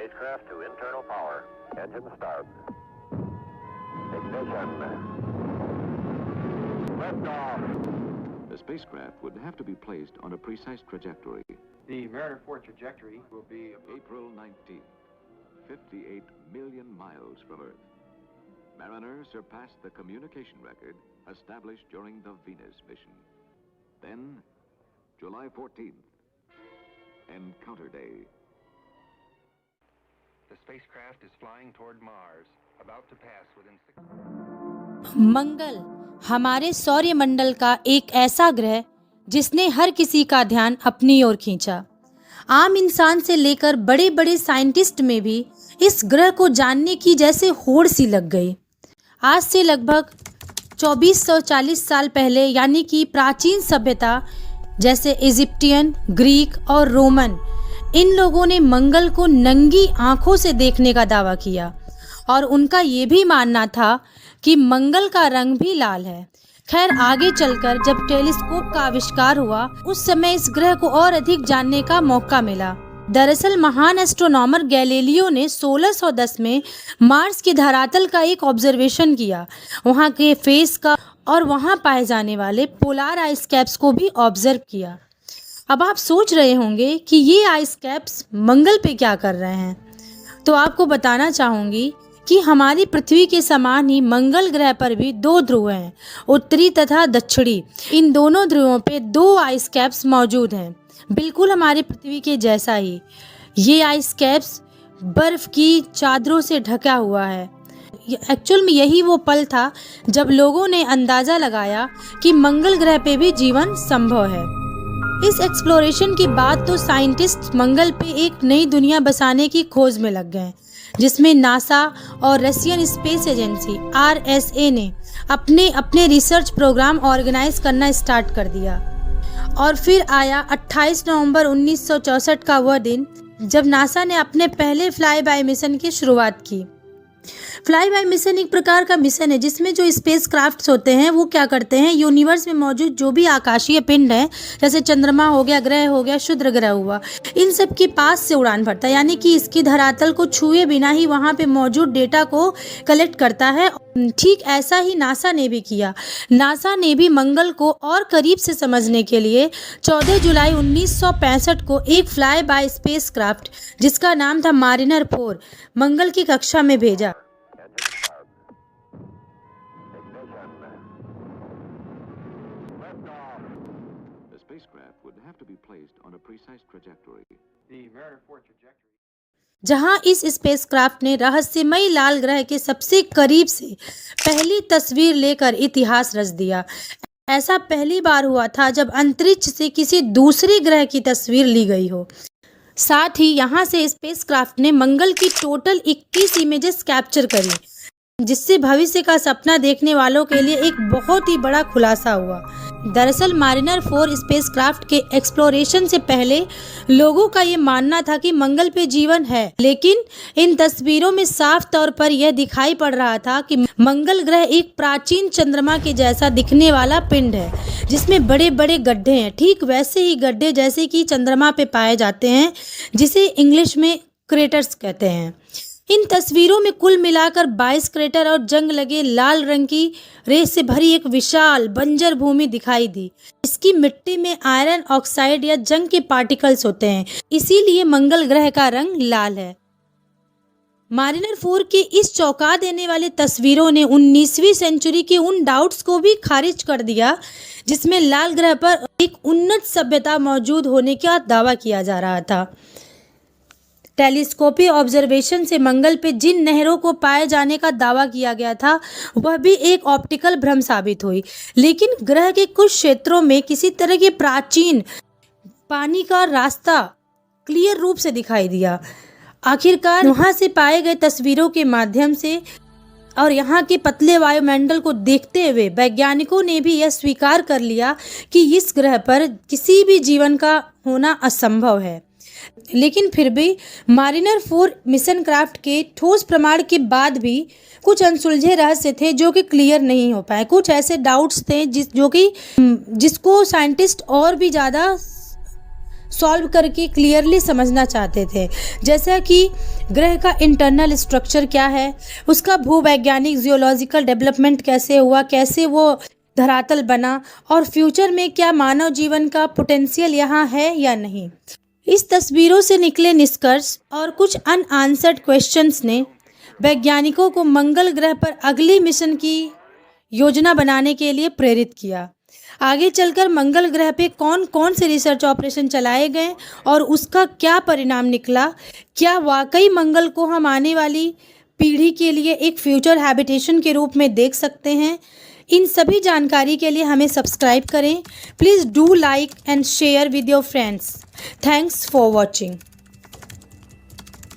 Spacecraft to internal power. Engine start. Ignition. Liftoff. The spacecraft would have to be placed on a precise trajectory. The Mariner 4 trajectory will be April 19th, 58 million miles from Earth. Mariner surpassed the communication record established during the Venus mission. Then, July 14th, Encounter Day. The spacecraft is flying toward Mars, about to pass within 6... मंगल हमारे सौरमंडल का एक ऐसा ग्रह जिसने हर किसी का ध्यान अपनी ओर खींचा। आम इंसान से लेकर बड़े बड़े साइंटिस्ट में भी इस ग्रह को जानने की जैसे होड़ सी लग गई। आज से लगभग 2440 साल पहले यानी कि प्राचीन सभ्यता जैसे इजिप्टियन, ग्रीक और रोमन, इन लोगों ने मंगल को नंगी आंखों से देखने का दावा किया और उनका ये भी मानना था कि मंगल का रंग भी लाल है। खैर, आगे चलकर जब टेलीस्कोप का आविष्कार हुआ उस समय इस ग्रह को और अधिक जानने का मौका मिला। दरअसल महान एस्ट्रोनॉमर गैलीलियो ने 1610 में मार्स के धरातल का एक ऑब्जर्वेशन किया, वहाँ के फेस का और वहाँ पाए जाने वाले पोलार आइस कैप्स को भी ऑब्जर्व किया। अब आप सोच रहे होंगे कि ये आइस कैप्स मंगल पे क्या कर रहे हैं, तो आपको बताना चाहूँगी कि हमारी पृथ्वी के समान ही मंगल ग्रह पर भी 2 ध्रुव हैं, उत्तरी तथा दक्षिणी। इन दोनों ध्रुवों पे 2 आइस कैप्स मौजूद हैं, बिल्कुल हमारी पृथ्वी के जैसा ही। ये आइस कैप्स बर्फ की चादरों से ढका हुआ है। एक्चुअल में यही वो पल था जब लोगों ने अंदाज़ा लगाया कि मंगल ग्रह पे भी जीवन संभव है। इस एक्सप्लोरेशन के बाद तो साइंटिस्ट मंगल पे एक नई दुनिया बसाने की खोज में लग गए, जिसमें नासा और रशियन स्पेस एजेंसी RSA ने अपने रिसर्च प्रोग्राम ऑर्गेनाइज करना स्टार्ट कर दिया। और फिर आया 28 नवंबर 1964 का वह दिन जब नासा ने अपने पहले फ्लाई बाय मिशन की शुरुआत की। फ्लाई बाय मिशन एक प्रकार का मिशन है जिसमें जो स्पेस क्राफ्ट्स होते हैं वो क्या करते हैं, यूनिवर्स में मौजूद जो भी आकाशीय पिंड है, जैसे चंद्रमा हो गया, ग्रह हो गया, क्षुद्र ग्रह हुआ, इन सब के पास से उड़ान भरता है, यानी कि इसकी धरातल को छुए बिना ही वहाँ पे मौजूद डेटा को कलेक्ट करता है। ठीक ऐसा ही नासा ने भी किया। नासा ने भी मंगल को और करीब से समझने के लिए 14 जुलाई 1965 को एक फ्लाई बाय स्पेस क्राफ्ट जिसका नाम था मारिनर 4 मंगल की कक्षा में भेजा। जहां इस स्पेसक्राफ्ट ने रहस्यमयी लाल ग्रह के सबसे करीब से पहली तस्वीर लेकर इतिहास रच दिया। ऐसा पहली बार हुआ था जब अंतरिक्ष से किसी दूसरे ग्रह की तस्वीर ली गई हो। साथ ही यहां से स्पेसक्राफ्ट ने मंगल की टोटल 21 इमेजेस कैप्चर करी, जिससे भविष्य का सपना देखने वालों के लिए एक बहुत ही बड़ा खुलासा हुआ। दरअसल मारिनर 4 स्पेसक्राफ्ट के एक्सप्लोरेशन से पहले लोगों का ये मानना था कि मंगल पे जीवन है, लेकिन इन तस्वीरों में साफ तौर पर यह दिखाई पड़ रहा था कि मंगल ग्रह एक प्राचीन चंद्रमा के जैसा दिखने वाला पिंड है जिसमें बड़े बड़े गड्ढे हैं, ठीक वैसे ही गड्ढे जैसे कि चंद्रमा पे पाए जाते हैं, जिसे इंग्लिश में क्रेटर्स कहते हैं। इन तस्वीरों में कुल मिलाकर 22 क्रेटर और जंग लगे लाल रंग की रेत से भरी एक विशाल बंजर भूमि दिखाई दी। इसकी मिट्टी में आयरन ऑक्साइड या जंग के पार्टिकल्स होते हैं, इसीलिए मंगल ग्रह का रंग लाल है। मारिनर 4 के इस चौंका देने वाली तस्वीरों ने 19वीं सेंचुरी के उन डाउट्स को भी खारिज कर दिया जिसमें लाल ग्रह पर एक उन्नत सभ्यता मौजूद होने का दावा किया जा रहा था। टेलीस्कोपी ऑब्जर्वेशन से मंगल पे जिन नहरों को पाए जाने का दावा किया गया था वह भी एक ऑप्टिकल भ्रम साबित हुई, लेकिन ग्रह के कुछ क्षेत्रों में किसी तरह के प्राचीन पानी का रास्ता क्लियर रूप से दिखाई दिया। आखिरकार वहां से पाए गए तस्वीरों के माध्यम से और यहाँ के पतले वायुमंडल को देखते हुए वैज्ञानिकों ने भी यह स्वीकार कर लिया कि इस ग्रह पर किसी भी जीवन का होना असंभव है। लेकिन फिर भी मारिनर 4 मिशन क्राफ्ट के ठोस प्रमाण के बाद भी कुछ अनसुलझे रहस्य थे जो कि क्लियर नहीं हो पाए। कुछ ऐसे डाउट्स थे जिसको साइंटिस्ट और भी ज़्यादा सॉल्व करके क्लियरली समझना चाहते थे, जैसा कि ग्रह का इंटरनल स्ट्रक्चर क्या है, उसका भूवैज्ञानिक जियोलॉजिकल डेवलपमेंट कैसे हुआ, कैसे वो धरातल बना और फ्यूचर में क्या मानव जीवन का पोटेंशियल यहाँ है या नहीं। इस तस्वीरों से निकले निष्कर्ष और कुछ अनआंसर्ड क्वेश्चंस ने वैज्ञानिकों को मंगल ग्रह पर अगली मिशन की योजना बनाने के लिए प्रेरित किया। आगे चलकर मंगल ग्रह पे कौन कौन से रिसर्च ऑपरेशन चलाए गए और उसका क्या परिणाम निकला, क्या वाकई मंगल को हम आने वाली पीढ़ी के लिए एक फ्यूचर हैबिटेशन के रूप में देख सकते हैं, इन सभी जानकारी के लिए हमें सब्सक्राइब करें। Please do like and share with your friends. Thanks for watching.